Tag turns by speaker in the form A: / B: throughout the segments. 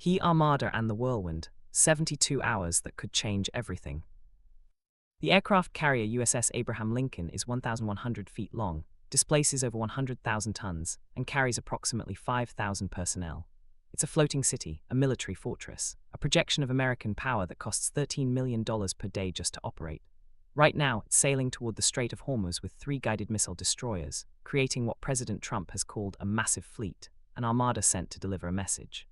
A: ARMADA and the Whirlwind, 72 hours that could change everything. The aircraft carrier USS Abraham Lincoln is 1,100 feet long, displaces over 100,000 tons, and carries approximately 5,000 personnel. It's a floating city, a military fortress, a projection of American power that costs $13 million per day just to operate. Right now, it's sailing toward the Strait of Hormuz with 3 guided missile destroyers, creating what President Trump has called a massive fleet, an armada sent to deliver a message.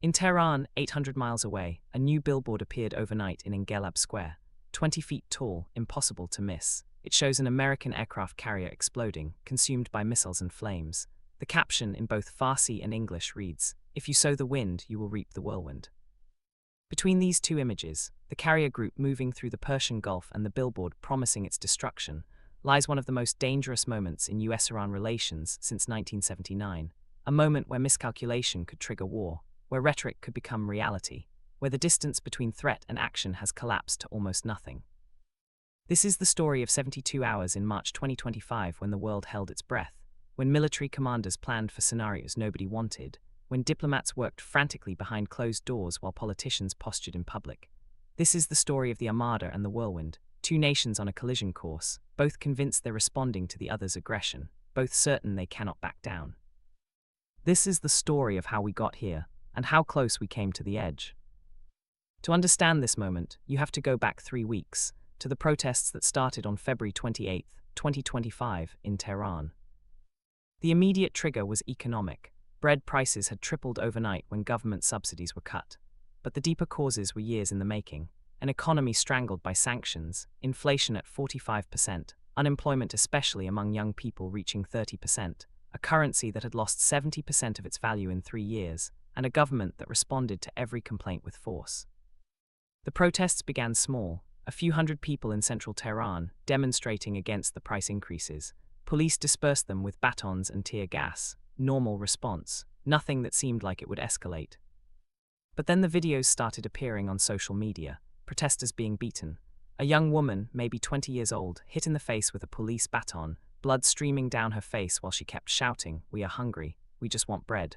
A: In Tehran, 800 miles away, a new billboard appeared overnight in Engelab Square. 20 feet tall, impossible to miss. It shows an American aircraft carrier exploding, consumed by missiles and flames. The caption in both Farsi and English reads, "If you sow the wind, you will reap the whirlwind." Between these two images, the carrier group moving through the Persian Gulf and the billboard promising its destruction, lies one of the most dangerous moments in US-Iran relations since 1979, a moment where miscalculation could trigger war, where rhetoric could become reality, where the distance between threat and action has collapsed to almost nothing. This is the story of 72 hours in March 2025 when the world held its breath, when military commanders planned for scenarios nobody wanted, when diplomats worked frantically behind closed doors while politicians postured in public. This is the story of the Armada and the Whirlwind, 2 nations on a collision course, both convinced they're responding to the other's aggression, both certain they cannot back down. This is the story of how we got here, and how close we came to the edge. To understand this moment, you have to go back 3 weeks, to the protests that started on February 28, 2025, in Tehran. The immediate trigger was economic. Bread prices had tripled overnight when government subsidies were cut. But the deeper causes were years in the making. An economy strangled by sanctions, inflation at 45%, unemployment especially among young people reaching 30%, a currency that had lost 70% of its value in 3 years, and a government that responded to every complaint with force. The protests began small, a few hundred people in central Tehran demonstrating against the price increases. Police dispersed them with batons and tear gas. Normal response, nothing that seemed like it would escalate. But then the videos started appearing on social media, protesters being beaten. A young woman, maybe 20 years old, hit in the face with a police baton, blood streaming down her face while she kept shouting, "We are hungry, we just want bread."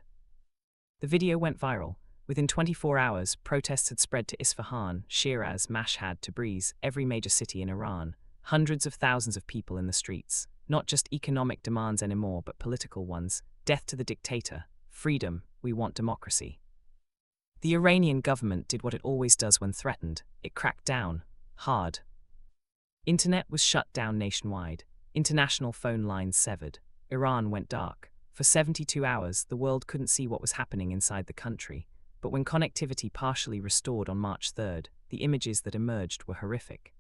A: The video went viral. Within 24 hours, protests had spread to Isfahan, Shiraz, Mashhad, Tabriz, every major city in Iran. Hundreds of thousands of people in the streets. Not just economic demands anymore, but political ones. Death to the dictator. Freedom. We want democracy. The Iranian government did what it always does when threatened. It cracked down. Hard. Internet was shut down nationwide. International phone lines severed. Iran went dark. For 72 hours, the world couldn't see what was happening inside the country. But when connectivity partially restored on March 3rd, the images that emerged were horrific.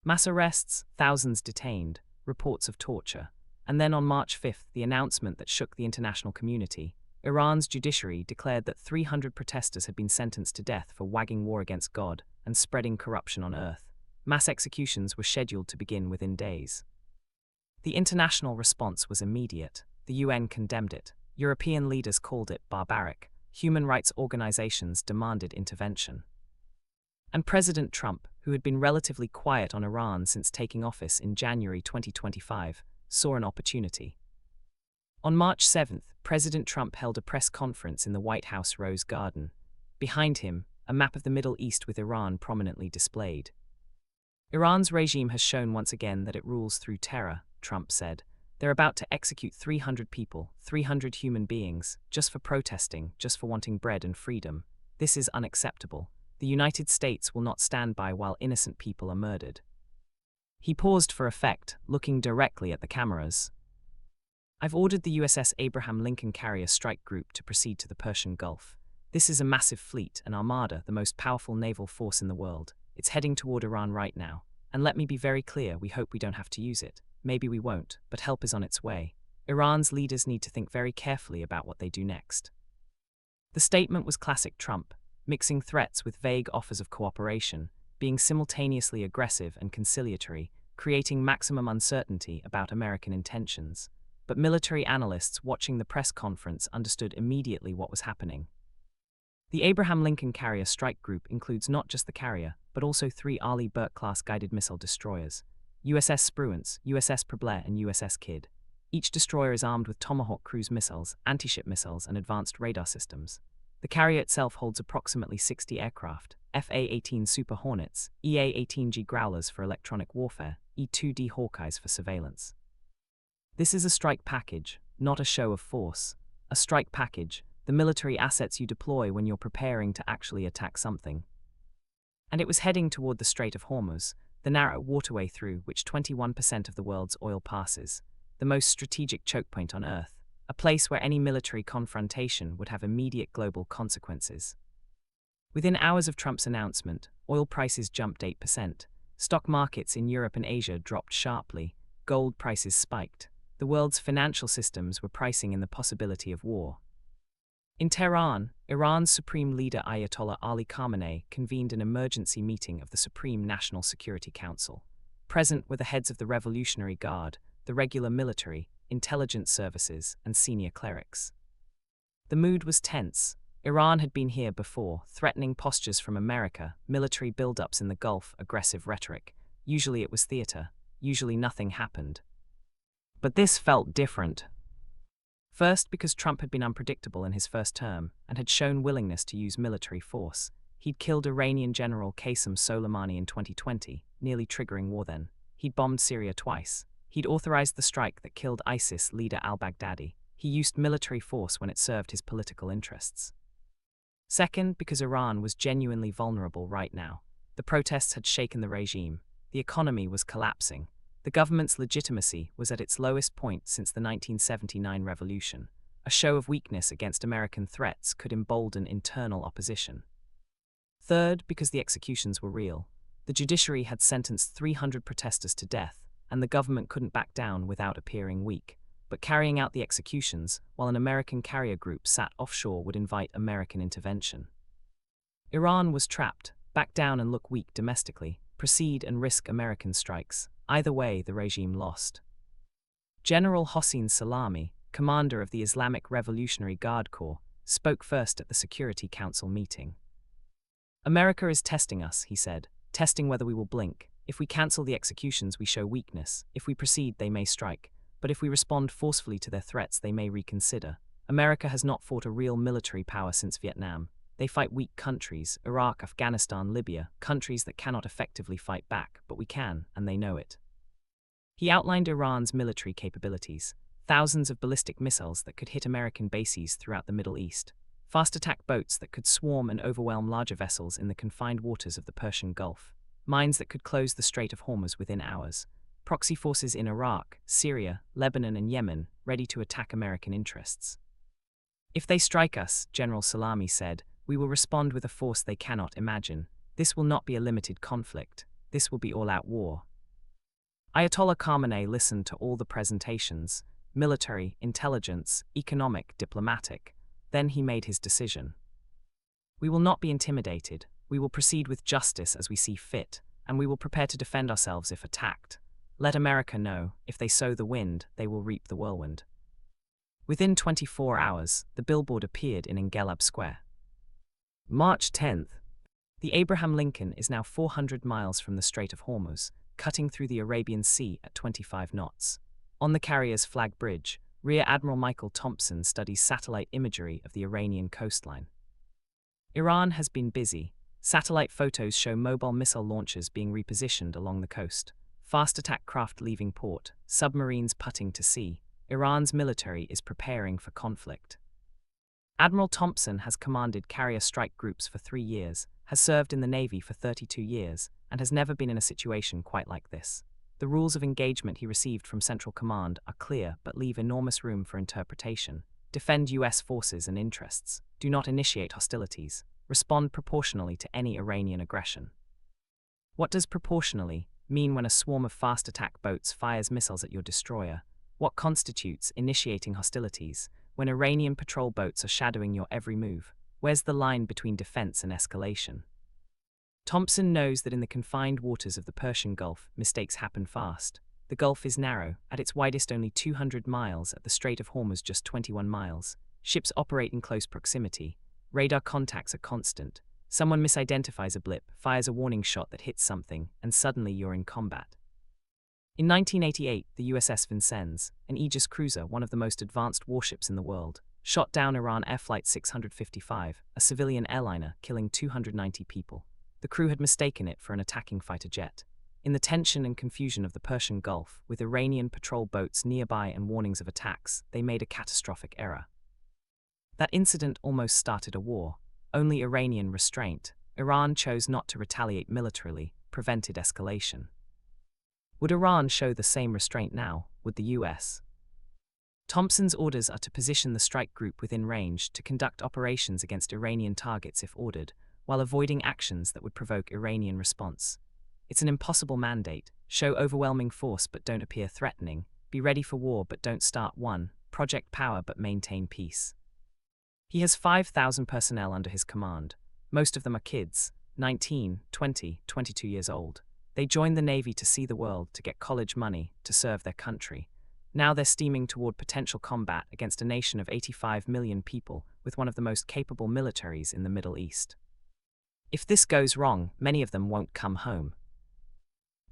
A: Mass arrests, thousands detained, reports of torture. And then on March 5th, the announcement that shook the international community. Iran's judiciary declared that 300 protesters had been sentenced to death for wagging war against God and spreading corruption on earth. Mass executions were scheduled to begin within days. The international response was immediate. The UN condemned it. European leaders called it barbaric. Human rights organizations demanded intervention. And President Trump, who had been relatively quiet on Iran since taking office in January 2025, saw an opportunity. On March 7th, President Trump held a press conference in the White House Rose Garden. Behind him, a map of the Middle East with Iran prominently displayed. Iran's regime has shown once again that it rules through terror, Trump said. They're about to execute 300 people, 300 human beings, just for protesting, just for wanting bread and freedom. This is unacceptable. The United States will not stand by while innocent people are murdered. He paused for effect, looking directly at the cameras. I've ordered the USS Abraham Lincoln carrier strike group to proceed to the Persian Gulf. This is a massive fleet, an armada, the most powerful naval force in the world. It's heading toward Iran right now. And let me be very clear, we hope we don't have to use it. Maybe we won't, but help is on its way. Iran's leaders need to think very carefully about what they do next. The statement was classic Trump, mixing threats with vague offers of cooperation, being simultaneously aggressive and conciliatory, creating maximum uncertainty about American intentions. But military analysts watching the press conference understood immediately what was happening. The Abraham Lincoln carrier strike group includes not just the carrier, but also 3 Arleigh Burke-class guided missile destroyers, USS Spruance, USS Preble, and USS Kidd. Each destroyer is armed with Tomahawk cruise missiles, anti-ship missiles, and advanced radar systems. The carrier itself holds approximately 60 aircraft, FA-18 Super Hornets, EA-18G Growlers for electronic warfare, E-2D Hawkeyes for surveillance. This is a strike package, not a show of force. A strike package, the military assets you deploy when you're preparing to actually attack something. And it was heading toward the Strait of Hormuz, the narrow waterway through which 21% of the world's oil passes, the most strategic choke point on Earth, a place where any military confrontation would have immediate global consequences. Within hours of Trump's announcement, oil prices jumped 8%, stock markets in Europe and Asia dropped sharply, gold prices spiked. The world's financial systems were pricing in the possibility of war. In Tehran, Iran's Supreme Leader Ayatollah Ali Khamenei convened an emergency meeting of the Supreme National Security Council. Present were the heads of the Revolutionary Guard, the regular military, intelligence services, and senior clerics. The mood was tense. Iran had been here before, threatening postures from America, military buildups in the Gulf, aggressive rhetoric. Usually it was theater, usually nothing happened. But this felt different. First, because Trump had been unpredictable in his first term and had shown willingness to use military force. He'd killed Iranian General Qasem Soleimani in 2020, nearly triggering war then. He'd bombed Syria twice. He'd authorized the strike that killed ISIS leader al-Baghdadi. He used military force when it served his political interests. Second, because Iran was genuinely vulnerable right now. The protests had shaken the regime. The economy was collapsing. The government's legitimacy was at its lowest point since the 1979 revolution. A show of weakness against American threats could embolden internal opposition. Third, because the executions were real. The judiciary had sentenced 300 protesters to death, and the government couldn't back down without appearing weak. But carrying out the executions, while an American carrier group sat offshore, would invite American intervention. Iran was trapped. Back down and look weak domestically. Proceed and risk American strikes. Either way, the regime lost. General Hossein Salami, commander of the Islamic Revolutionary Guard Corps, spoke first at the Security Council meeting. "America is testing us," he said, "testing whether we will blink. If we cancel the executions, we show weakness. If we proceed, they may strike. But if we respond forcefully to their threats, they may reconsider. America has not fought a real military power since Vietnam. They fight weak countries, Iraq, Afghanistan, Libya, countries that cannot effectively fight back, but we can, and they know it." He outlined Iran's military capabilities, thousands of ballistic missiles that could hit American bases throughout the Middle East, fast attack boats that could swarm and overwhelm larger vessels in the confined waters of the Persian Gulf, mines that could close the Strait of Hormuz within hours, proxy forces in Iraq, Syria, Lebanon, and Yemen ready to attack American interests. "If they strike us," General Salami said, "we will respond with a force they cannot imagine. This will not be a limited conflict. This will be all-out war." Ayatollah Khamenei listened to all the presentations, military, intelligence, economic, diplomatic. Then he made his decision. "We will not be intimidated. We will proceed with justice as we see fit, and we will prepare to defend ourselves if attacked. Let America know, if they sow the wind, they will reap the whirlwind." Within 24 hours, the billboard appeared in Engelab Square. March 10th. The Abraham Lincoln is now 400 miles from the Strait of Hormuz, cutting through the Arabian Sea at 25 knots. On the carrier's flag bridge, Rear Admiral Michael Thompson studies satellite imagery of the Iranian coastline. Iran has been busy. Satellite photos show mobile missile launchers being repositioned along the coast, fast attack craft leaving port, submarines putting to sea. Iran's military is preparing for conflict. Admiral Thompson has commanded carrier strike groups for 3 years, has served in the Navy for 32 years, and has never been in a situation quite like this. The rules of engagement he received from Central Command are clear but leave enormous room for interpretation. Defend U.S. forces and interests. Do not initiate hostilities. Respond proportionally to any Iranian aggression. What does proportionally mean when a swarm of fast attack boats fires missiles at your destroyer? What constitutes initiating hostilities when Iranian patrol boats are shadowing your every move? Where's the line between defense and escalation? Thompson knows that in the confined waters of the Persian Gulf, mistakes happen fast. The Gulf is narrow, at its widest only 200 miles, at the Strait of Hormuz just 21 miles. Ships operate in close proximity. Radar contacts are constant. Someone misidentifies a blip, fires a warning shot that hits something, and suddenly you're in combat. In 1988, the USS Vincennes, an Aegis cruiser, one of the most advanced warships in the world, shot down Iran Air Flight 655, a civilian airliner, killing 290 people. The crew had mistaken it for an attacking fighter jet. In the tension and confusion of the Persian Gulf, with Iranian patrol boats nearby and warnings of attacks, they made a catastrophic error. That incident almost started a war. Only Iranian restraint. Iran chose not to retaliate militarily, prevented escalation. Would Iran show the same restraint now? Would the US? Thompson's orders are to position the strike group within range to conduct operations against Iranian targets if ordered, while avoiding actions that would provoke Iranian response. It's an impossible mandate. Show overwhelming force but don't appear threatening. Be ready for war but don't start one. Project power but maintain peace. He has 5,000 personnel under his command. Most of them are kids, 19, 20, 22 years old. They joined the Navy to see the world, to get college money, to serve their country. Now they're steaming toward potential combat against a nation of 85 million people with one of the most capable militaries in the Middle East. If this goes wrong, many of them won't come home.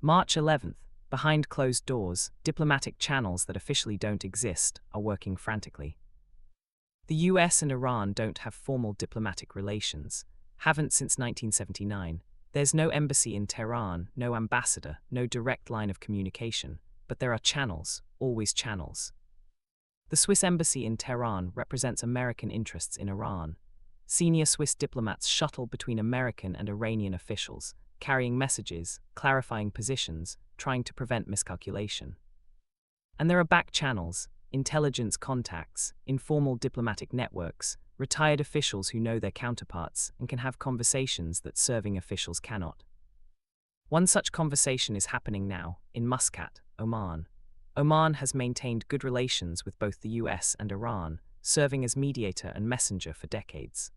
A: March 11th. Behind closed doors, diplomatic channels that officially don't exist are working frantically. The US and Iran don't have formal diplomatic relations, haven't since 1979. There's no embassy in Tehran, no ambassador, no direct line of communication, but there are channels, always channels. The Swiss embassy in Tehran represents American interests in Iran. Senior Swiss diplomats shuttle between American and Iranian officials, carrying messages, clarifying positions, trying to prevent miscalculation. And there are back channels, intelligence contacts, informal diplomatic networks, retired officials who know their counterparts and can have conversations that serving officials cannot. One such conversation is happening now, in Muscat, Oman. Oman has maintained good relations with both the US and Iran, serving as mediator and messenger for decades.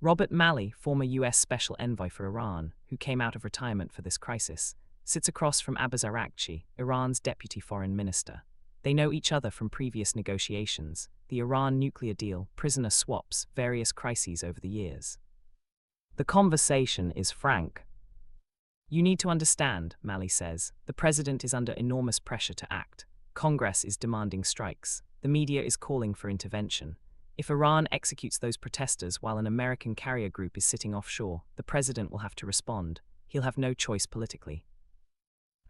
A: Robert Malley, former US Special Envoy for Iran, who came out of retirement for this crisis, sits across from Abbas Araghchi, Iran's deputy foreign minister. They know each other from previous negotiations, the Iran nuclear deal, prisoner swaps, various crises over the years. The conversation is frank. You need to understand, Malley says, the president is under enormous pressure to act. Congress is demanding strikes. The media is calling for intervention. If Iran executes those protesters while an American carrier group is sitting offshore, the president will have to respond. He'll have no choice politically.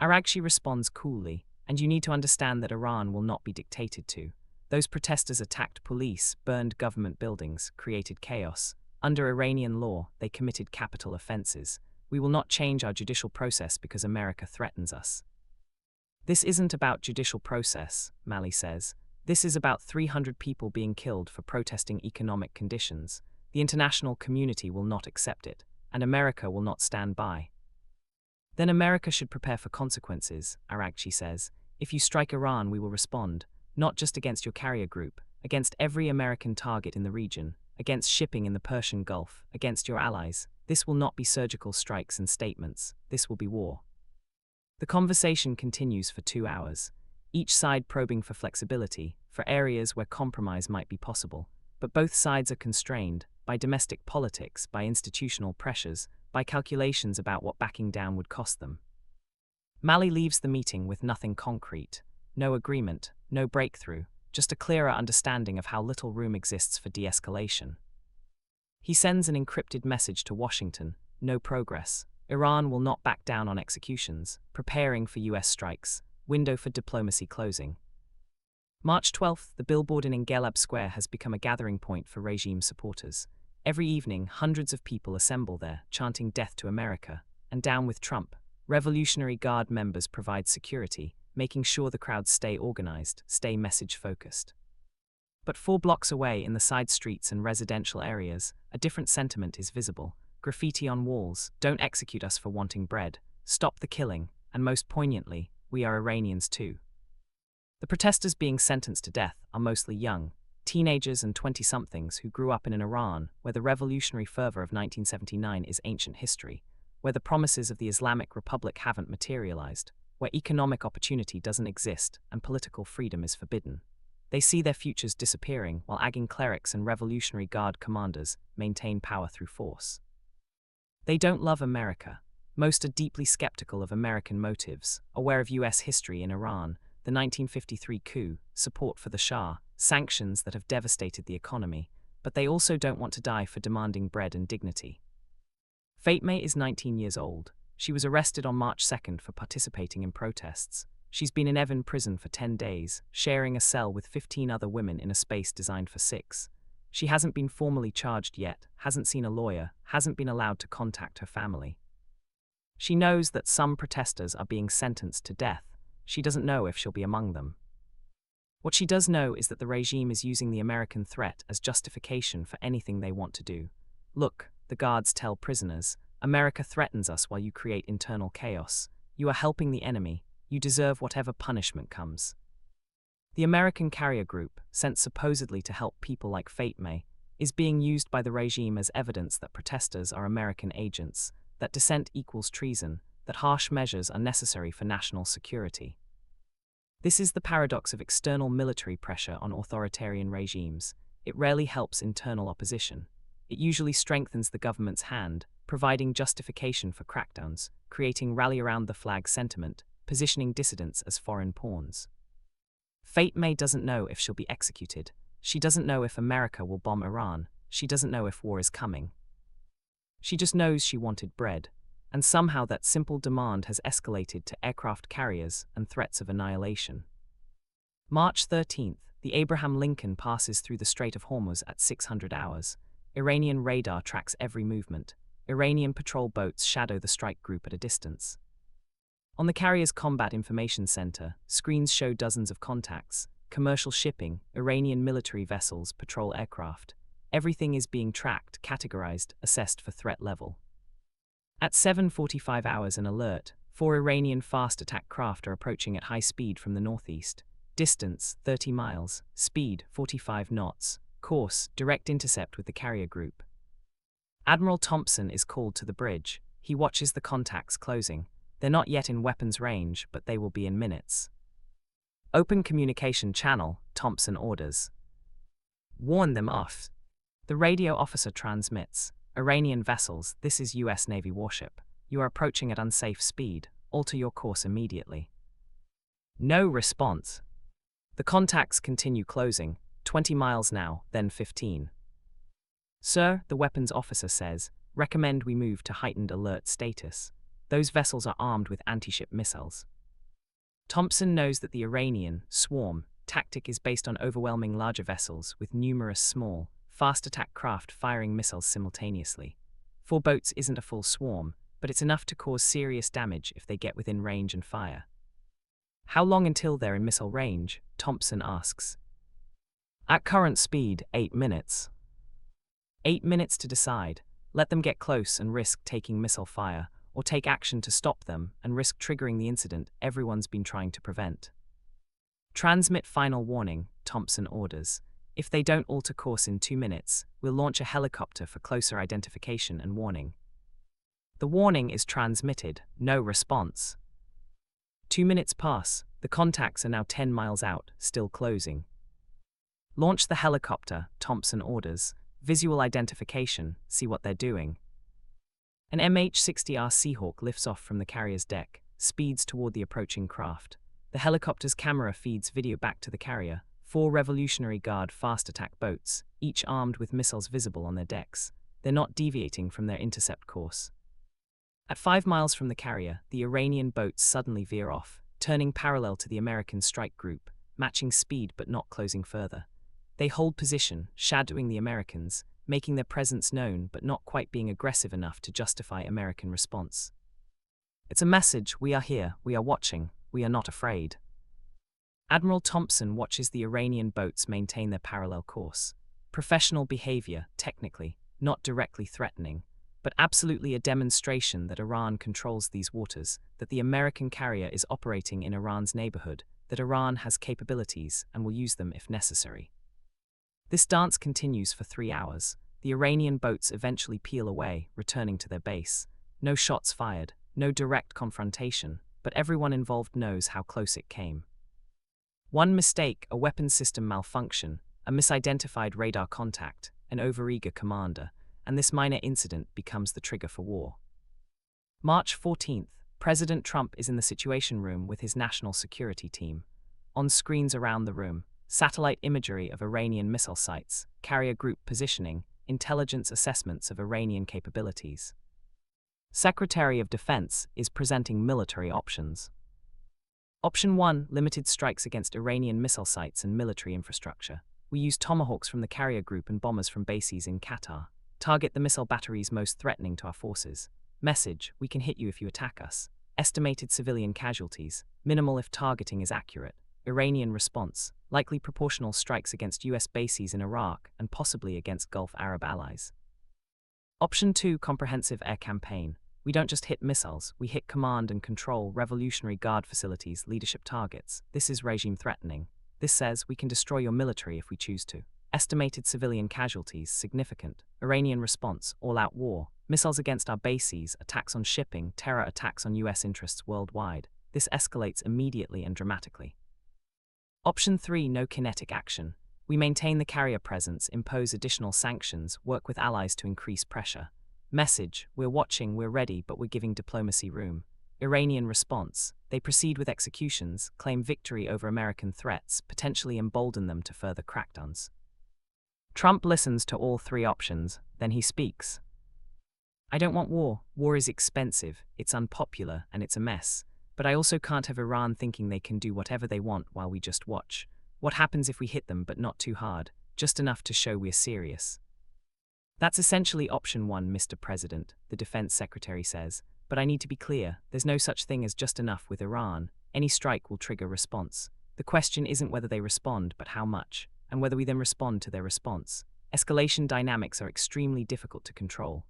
A: Araghchi responds coolly, and you need to understand that Iran will not be dictated to. Those protesters attacked police, burned government buildings, created chaos. Under Iranian law, they committed capital offenses. We will not change our judicial process because America threatens us. This isn't about judicial process, Malley says. This is about 300 people being killed for protesting economic conditions. The international community will not accept it, and America will not stand by. Then America should prepare for consequences, Araghchi says. If you strike Iran, we will respond, not just against your carrier group, against every American target in the region, against shipping in the Persian Gulf, against your allies. This will not be surgical strikes and statements. This will be war. The conversation continues for 2 hours, each side probing for flexibility, for areas where compromise might be possible. But both sides are constrained by domestic politics, by institutional pressures, by calculations about what backing down would cost them. Malley leaves the meeting with nothing concrete, no agreement, no breakthrough, just a clearer understanding of how little room exists for de-escalation. He sends an encrypted message to Washington, no progress. Iran will not back down on executions, preparing for US strikes, window for diplomacy closing. March 12th, the billboard in Engelab Square has become a gathering point for regime supporters. Every evening, hundreds of people assemble there, chanting death to America, and down with Trump. Revolutionary Guard members provide security, making sure the crowds stay organized, stay message-focused. But 4 blocks away in the side streets and residential areas, a different sentiment is visible. Graffiti on walls, "Don't execute us for wanting bread," "Stop the killing," and most poignantly, "We are Iranians too." The protesters being sentenced to death are mostly young, teenagers and 20-somethings who grew up in an Iran where the revolutionary fervor of 1979 is ancient history, where the promises of the Islamic Republic haven't materialized, where economic opportunity doesn't exist and political freedom is forbidden. They see their futures disappearing while Agin clerics and Revolutionary Guard commanders maintain power through force. They don't love America. Most are deeply skeptical of American motives, aware of US history in Iran, the 1953 coup, support for the Shah, sanctions that have devastated the economy, but they also don't want to die for demanding bread and dignity. Fatme is 19 years old. She was arrested on March 2nd for participating in protests. She's been in Evin prison for 10 days, sharing a cell with 15 other women in a space designed for 6. She hasn't been formally charged yet, hasn't seen a lawyer, hasn't been allowed to contact her family. She knows that some protesters are being sentenced to death. She doesn't know if she'll be among them. What she does know is that the regime is using the American threat as justification for anything they want to do. Look, the guards tell prisoners, America threatens us while you create internal chaos. You are helping the enemy. You deserve whatever punishment comes. The American carrier group, sent supposedly to help people like Fatme, is being used by the regime as evidence that protesters are American agents, that dissent equals treason, that harsh measures are necessary for national security. This is the paradox of external military pressure on authoritarian regimes. It rarely helps internal opposition. It usually strengthens the government's hand, providing justification for crackdowns, creating rally-around-the-flag sentiment, positioning dissidents as foreign pawns. Fatme doesn't know if she'll be executed. She doesn't know if America will bomb Iran. She doesn't know if war is coming. She just knows she wanted bread, and somehow that simple demand has escalated to aircraft carriers and threats of annihilation. March 13th, the Abraham Lincoln passes through the Strait of Hormuz at 600 hours. Iranian radar tracks every movement. Iranian patrol boats shadow the strike group at a distance. On the carrier's Combat Information Center, screens show dozens of contacts, commercial shipping, Iranian military vessels, patrol aircraft. Everything is being tracked, categorized, assessed for threat level. At 7:45 hours, an alert. 4 Iranian fast attack craft are approaching at high speed from the northeast. Distance, 30 miles. Speed, 45 knots. Course, direct intercept with the carrier group. Admiral Thompson is called to the bridge. He watches the contacts closing. They're not yet in weapons range, but they will be in minutes. Open communication channel, Thompson orders. Warn them off. The radio officer transmits. Iranian vessels, this is US Navy warship. You are approaching at unsafe speed. Alter your course immediately. No response. The contacts continue closing. 20 miles now, then 15. Sir, the weapons officer says, recommend we move to heightened alert status. Those vessels are armed with anti-ship missiles. Thompson knows that the Iranian swarm tactic is based on overwhelming larger vessels with numerous small, fast attack craft firing missiles simultaneously. 4 boats isn't a full swarm, but it's enough to cause serious damage if they get within range and fire. How long until they're in missile range? Thompson asks. At current speed, 8 minutes. 8 minutes to decide. Let them get close and risk taking missile fire, or take action to stop them and risk triggering the incident everyone's been trying to prevent. Transmit final warning, Thompson orders. If they don't alter course in 2 minutes, we'll launch a helicopter for closer identification and warning. The warning is transmitted, no response. 2 minutes pass, the contacts are now 10 miles out, still closing. Launch the helicopter, Thompson orders. Visual identification, see what they're doing. An MH-60R Seahawk lifts off from the carrier's deck, speeds toward the approaching craft. The helicopter's camera feeds video back to the carrier. 4 Revolutionary Guard fast attack boats, each armed with missiles visible on their decks. They're not deviating from their intercept course. At 5 miles from the carrier, the Iranian boats suddenly veer off, turning parallel to the American strike group, matching speed but not closing further. They hold position, shadowing the Americans, making their presence known but not quite being aggressive enough to justify American response. It's a message: we are here, we are watching, we are not afraid. Admiral Thompson watches the Iranian boats maintain their parallel course. Professional behavior, technically, not directly threatening, but absolutely a demonstration that Iran controls these waters, that the American carrier is operating in Iran's neighborhood, that Iran has capabilities and will use them if necessary. This dance continues for 3 hours. The Iranian boats eventually peel away, returning to their base. No shots fired, no direct confrontation, but everyone involved knows how close it came. One mistake, a weapons system malfunction, a misidentified radar contact, an overeager commander, and this minor incident becomes the trigger for war. March 14th, President Trump is in the Situation Room with his national security team. On screens around the room, satellite imagery of Iranian missile sites, carrier group positioning, intelligence assessments of Iranian capabilities. Secretary of Defense is presenting military options. Option 1, limited strikes against Iranian missile sites and military infrastructure. We use Tomahawks from the carrier group and bombers from bases in Qatar. Target the missile batteries most threatening to our forces. Message, we can hit you if you attack us. Estimated civilian casualties, minimal if targeting is accurate. Iranian response, likely proportional strikes against US bases in Iraq and possibly against Gulf Arab allies. Option 2, comprehensive air campaign. We don't just hit missiles, we hit command and control, Revolutionary Guard facilities, leadership targets. This is regime threatening. This says we can destroy your military if we choose to. Estimated civilian casualties, significant. Iranian response, all-out war. Missiles against our bases, attacks on shipping, terror attacks on US interests worldwide. This escalates immediately and dramatically. Option 3, no kinetic action. We maintain the carrier presence, impose additional sanctions, work with allies to increase pressure. Message, we're watching, we're ready, but we're giving diplomacy room. Iranian response, they proceed with executions, claim victory over American threats, potentially embolden them to further crackdowns. Trump listens to all three options, then he speaks. I don't want war. War is expensive, it's unpopular, and it's a mess. But I also can't have Iran thinking they can do whatever they want while we just watch. What happens if we hit them but not too hard, just enough to show we're serious? That's essentially option 1, Mr. President, the defense secretary says. But I need to be clear, there's no such thing as just enough with Iran. Any strike will trigger response. The question isn't whether they respond, but how much, and whether we then respond to their response. Escalation dynamics are extremely difficult to control.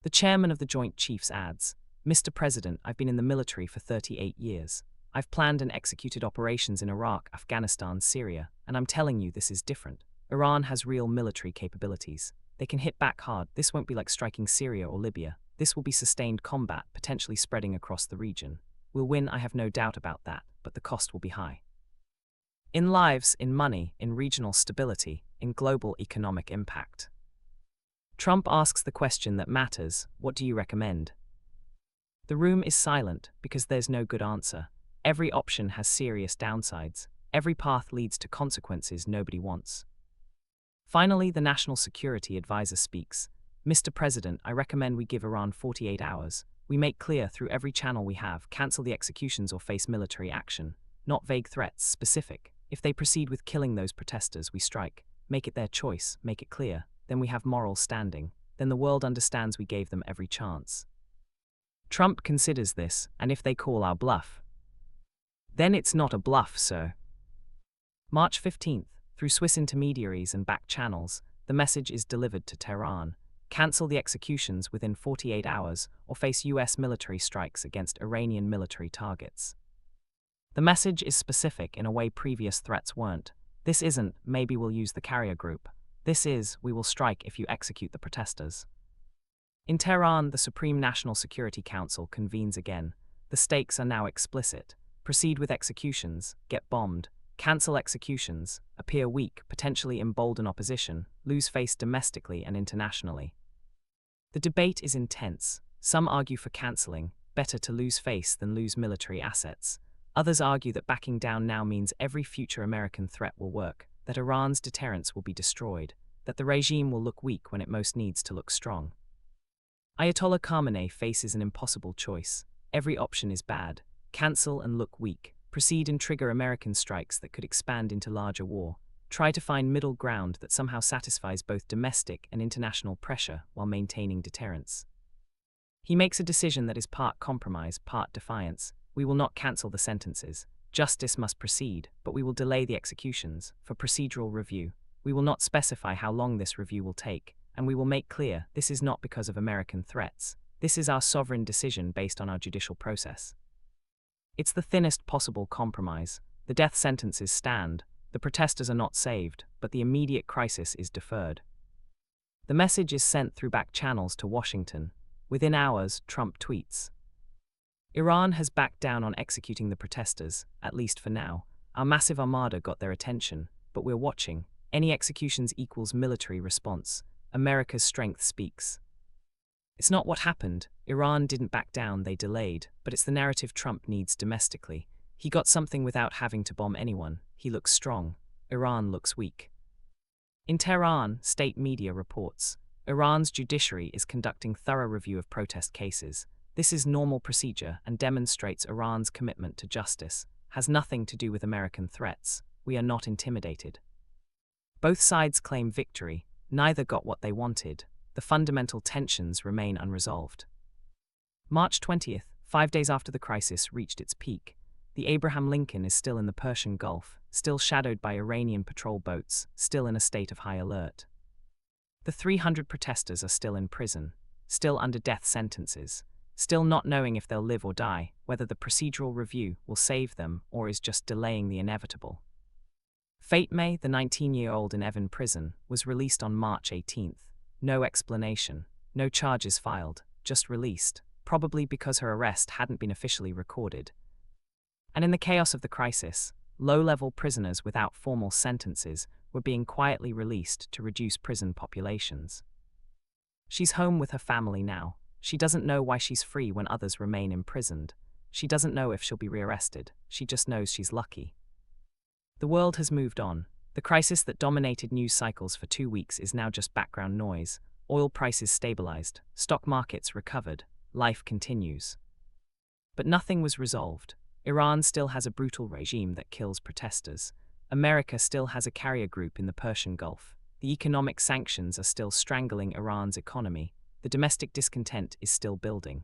A: The chairman of the Joint Chiefs adds, Mr. President, I've been in the military for 38 years. I've planned and executed operations in Iraq, Afghanistan, Syria, and I'm telling you this is different. Iran has real military capabilities. They can hit back hard. This won't be like striking Syria or Libya. This will be sustained combat, potentially spreading across the region. We'll win, I have no doubt about that, but the cost will be high. In lives, in money, in regional stability, in global economic impact. Trump asks the question that matters, what do you recommend? The room is silent because there's no good answer. Every option has serious downsides. Every path leads to consequences nobody wants. Finally, the National Security Advisor speaks. Mr. President, I recommend we give Iran 48 hours. We make clear through every channel we have, cancel the executions or face military action. Not vague threats, specific. If they proceed with killing those protesters, we strike. Make it their choice, make it clear. Then we have moral standing. Then the world understands we gave them every chance. Trump considers this, and if they call our bluff, then it's not a bluff, sir. March 15th. Through Swiss intermediaries and back channels, the message is delivered to Tehran. Cancel the executions within 48 hours or face US military strikes against Iranian military targets. The message is specific in a way previous threats weren't. This isn't, maybe we'll use the carrier group. This is, we will strike if you execute the protesters. In Tehran, the Supreme National Security Council convenes again. The stakes are now explicit. Proceed with executions, get bombed. Cancel executions, appear weak, potentially embolden opposition, lose face domestically and internationally. The debate is intense. Some argue for cancelling, better to lose face than lose military assets. Others argue that backing down now means every future American threat will work, that Iran's deterrence will be destroyed, that the regime will look weak when it most needs to look strong. Ayatollah Khamenei faces an impossible choice. Every option is bad. Cancel and look weak. Proceed and trigger American strikes that could expand into larger war. Try to find middle ground that somehow satisfies both domestic and international pressure while maintaining deterrence. He makes a decision that is part compromise, part defiance. We will not cancel the sentences. Justice must proceed, but we will delay the executions for procedural review. We will not specify how long this review will take, and we will make clear this is not because of American threats. This is our sovereign decision based on our judicial process. It's the thinnest possible compromise. The death sentences stand. The protesters are not saved, but the immediate crisis is deferred. The message is sent through back channels to Washington. Within hours, Trump tweets, Iran has backed down on executing the protesters, at least for now. Our massive armada got their attention, but we're watching. Any executions equals military response. America's strength speaks. It's not what happened. Iran didn't back down, they delayed, but it's the narrative Trump needs domestically. He got something without having to bomb anyone. He looks strong. Iran looks weak. In Tehran, state media reports, Iran's judiciary is conducting thorough review of protest cases. This is normal procedure and demonstrates Iran's commitment to justice. Has nothing to do with American threats. We are not intimidated. Both sides claim victory. Neither got what they wanted. The fundamental tensions remain unresolved. March 20th, 5 days after the crisis reached its peak, the Abraham Lincoln is still in the Persian Gulf, still shadowed by Iranian patrol boats, still in a state of high alert. The 300 protesters are still in prison, still under death sentences, still not knowing if they'll live or die, whether the procedural review will save them or is just delaying the inevitable. Fatma, the 19-year-old in Evin prison, was released on March 18th. No explanation, no charges filed, just released, probably because her arrest hadn't been officially recorded. And in the chaos of the crisis, low-level prisoners without formal sentences were being quietly released to reduce prison populations. She's home with her family now. She doesn't know why she's free when others remain imprisoned. She doesn't know if she'll be rearrested. She just knows she's lucky. The world has moved on. The crisis that dominated news cycles for 2 weeks is now just background noise. Oil prices stabilized. Stock markets recovered. Life continues. But nothing was resolved. Iran still has a brutal regime that kills protesters. America still has a carrier group in the Persian Gulf. The economic sanctions are still strangling Iran's economy. The domestic discontent is still building.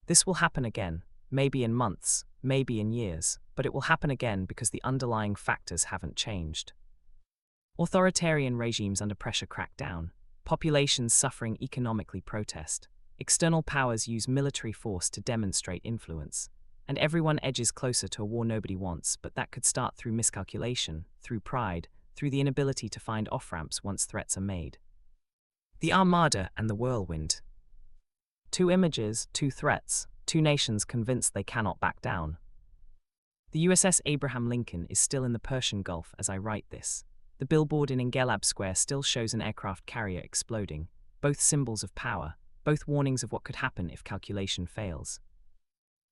A: This will happen again, maybe in months, maybe in years, but it will happen again because the underlying factors haven't changed. Authoritarian regimes under pressure crack down. Populations suffering economically protest. External powers use military force to demonstrate influence. And everyone edges closer to a war nobody wants, but that could start through miscalculation, through pride, through the inability to find off-ramps once threats are made. The ARMADA and the whirlwind. 2 images, 2 threats, 2 nations convinced they cannot back down. The USS Abraham Lincoln is still in the Persian Gulf as I write this. The billboard in Ingelab Square still shows an aircraft carrier exploding, both symbols of power, both warnings of what could happen if calculation fails.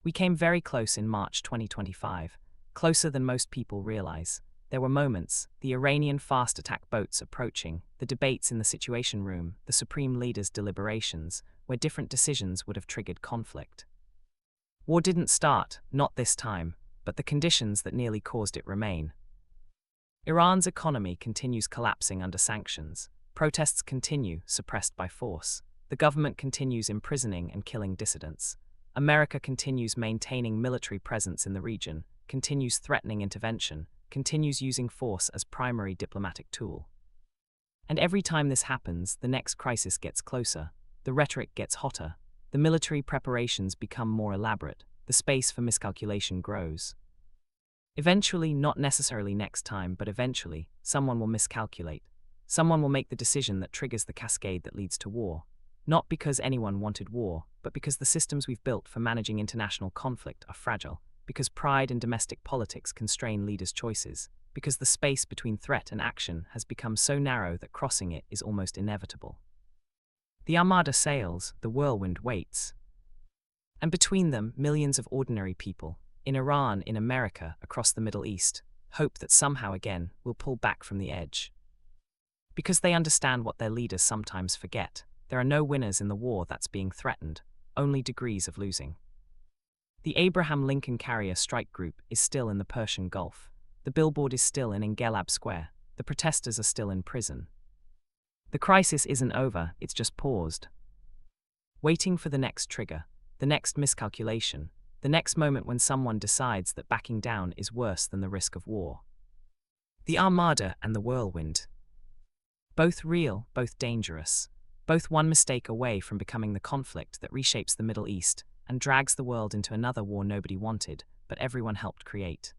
A: We came very close in March 2025, closer than most people realize. There were moments, the Iranian fast attack boats approaching, the debates in the Situation Room, the Supreme Leader's deliberations, where different decisions would have triggered conflict. War didn't start, not this time, but the conditions that nearly caused it remain. Iran's economy continues collapsing under sanctions. Protests continue, suppressed by force. The government continues imprisoning and killing dissidents. America continues maintaining military presence in the region, continues threatening intervention, continues using force as primary diplomatic tool. And every time this happens, the next crisis gets closer, the rhetoric gets hotter, the military preparations become more elaborate, the space for miscalculation grows. Eventually, not necessarily next time, but eventually, someone will miscalculate. Someone will make the decision that triggers the cascade that leads to war. Not because anyone wanted war, but because the systems we've built for managing international conflict are fragile, because pride and domestic politics constrain leaders' choices, because the space between threat and action has become so narrow that crossing it is almost inevitable. The Armada sails, the whirlwind waits. And between them, millions of ordinary people, in Iran, in America, across the Middle East, hope that somehow again will pull back from the edge. Because they understand what their leaders sometimes forget. There are no winners in the war that's being threatened, only degrees of losing. The Abraham Lincoln carrier strike group is still in the Persian Gulf. The billboard is still in Ingelab Square. The protesters are still in prison. The crisis isn't over, it's just paused. Waiting for the next trigger, the next miscalculation, the next moment when someone decides that backing down is worse than the risk of war. The Armada and the whirlwind. Both real, both dangerous. Both one mistake away from becoming the conflict that reshapes the Middle East and drags the world into another war nobody wanted, but everyone helped create.